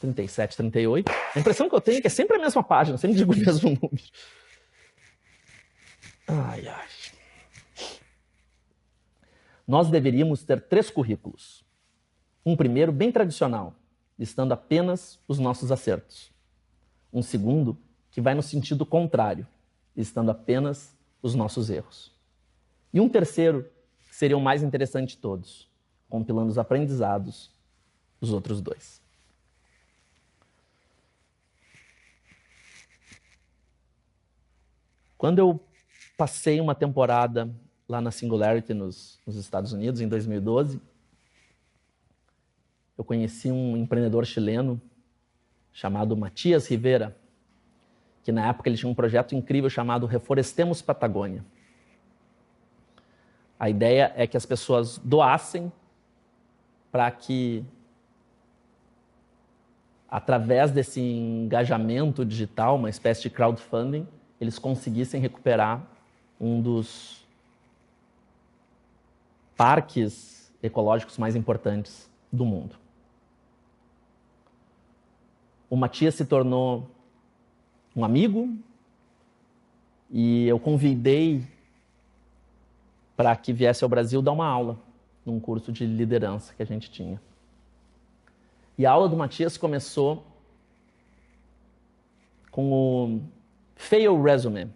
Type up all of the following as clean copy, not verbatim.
37, 38. A impressão que eu tenho é que é sempre a mesma página, sempre digo o mesmo número. Ai, ai. Nós deveríamos ter 3 currículos. Um primeiro, bem tradicional, listando apenas os nossos acertos. Um segundo, que vai no sentido contrário, listando apenas os nossos erros. E um terceiro, que seria o mais interessante de todos, compilando os aprendizados dos outros 2. Quando eu passei uma temporada lá na Singularity, nos Estados Unidos, em 2012, eu conheci um empreendedor chileno chamado Matias Rivera, que na época ele tinha um projeto incrível chamado Reflorestemos Patagônia. A ideia é que as pessoas doassem para que, através desse engajamento digital, uma espécie de crowdfunding, eles conseguissem recuperar um dos parques ecológicos mais importantes do mundo. O Matias se tornou um amigo e eu convidei para que viesse ao Brasil dar uma aula num curso de liderança que a gente tinha. E a aula do Matias começou com o Fail Resume,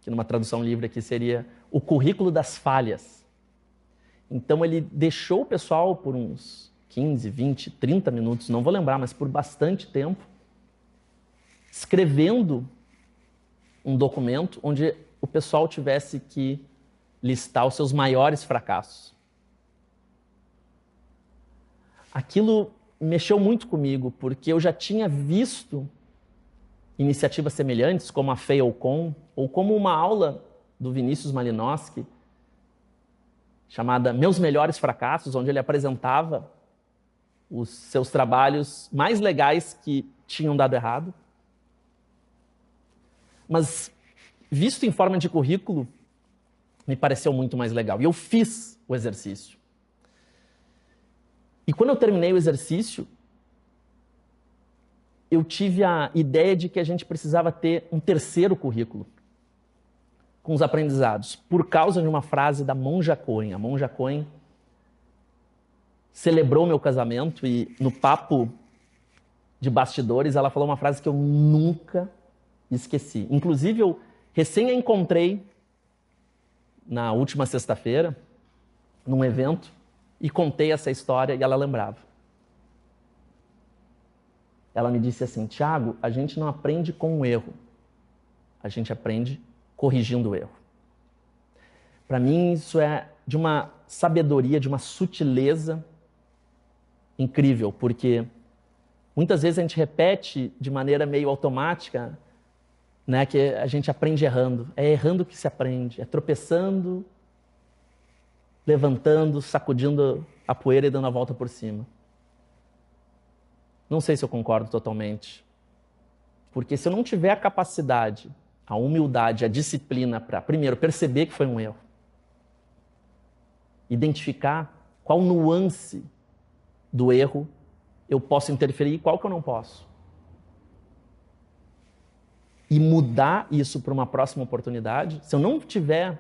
que numa tradução livre aqui seria o currículo das falhas. Então ele deixou o pessoal por uns 15, 20, 30 minutos, não vou lembrar, mas por bastante tempo, escrevendo um documento onde o pessoal tivesse que listar os seus maiores fracassos. Aquilo mexeu muito comigo, porque eu já tinha visto iniciativas semelhantes, como a FailCon, ou como uma aula do Vinícius Malinowski, chamada Meus Melhores Fracassos, onde ele apresentava os seus trabalhos mais legais que tinham dado errado. Mas, visto em forma de currículo, me pareceu muito mais legal. E eu fiz o exercício. E quando eu terminei o exercício, eu tive a ideia de que a gente precisava ter um terceiro currículo com os aprendizados, por causa de uma frase da Monja Coen. A Monja Coen celebrou meu casamento e no papo de bastidores ela falou uma frase que eu nunca esqueci. Inclusive, eu recém a encontrei na última sexta-feira, num evento, e contei essa história e ela lembrava. Ela me disse assim: Thiago, a gente não aprende com o erro, a gente aprende corrigindo o erro. Para mim, isso é de uma sabedoria, de uma sutileza incrível, porque muitas vezes a gente repete de maneira meio automática, né, que a gente aprende errando. É errando que se aprende, é tropeçando, levantando, sacudindo a poeira e dando a volta por cima. Não sei se eu concordo totalmente. Porque se eu não tiver a capacidade, a humildade, a disciplina para, primeiro, perceber que foi um erro, identificar qual nuance do erro eu posso interferir e qual que eu não posso, e mudar isso para uma próxima oportunidade, se eu não tiver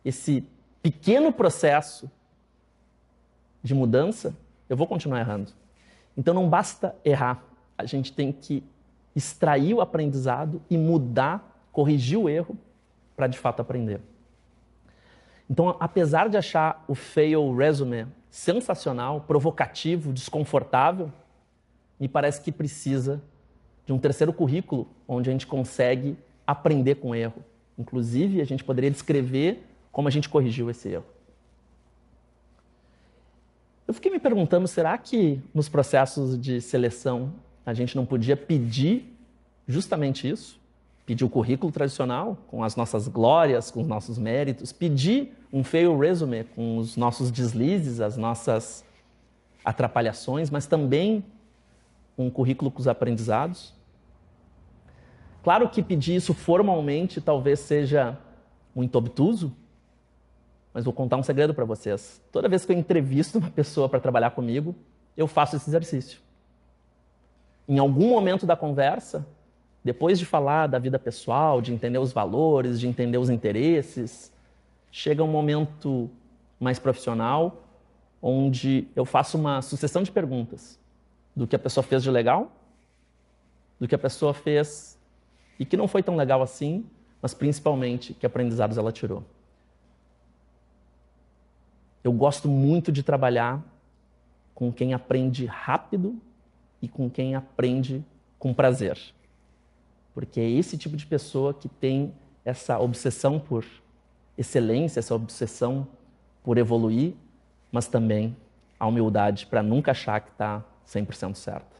esse pequeno processo de mudança, eu vou continuar errando. Então não basta errar, a gente tem que extrair o aprendizado e mudar, corrigir o erro para de fato aprender. Então, apesar de achar o Fail Resume sensacional, provocativo, desconfortável, me parece que precisa de um terceiro currículo onde a gente consegue aprender com o erro. Inclusive, a gente poderia descrever como a gente corrigiu esse erro. Eu fiquei me perguntando, será que nos processos de seleção a gente não podia pedir justamente isso? Pedir o currículo tradicional, com as nossas glórias, com os nossos méritos, pedir um fail resume com os nossos deslizes, as nossas atrapalhações, mas também um currículo com os aprendizados. Claro que pedir isso formalmente talvez seja muito obtuso, mas vou contar um segredo para vocês. Toda vez que eu entrevisto uma pessoa para trabalhar comigo, eu faço esse exercício. Em algum momento da conversa, depois de falar da vida pessoal, de entender os valores, de entender os interesses, chega um momento mais profissional, onde eu faço uma sucessão de perguntas do que a pessoa fez de legal, do que a pessoa fez e que não foi tão legal assim, mas principalmente que aprendizados ela tirou. Eu gosto muito de trabalhar com quem aprende rápido e com quem aprende com prazer. Porque é esse tipo de pessoa que tem essa obsessão por excelência, essa obsessão por evoluir, mas também a humildade para nunca achar que está 100% certo.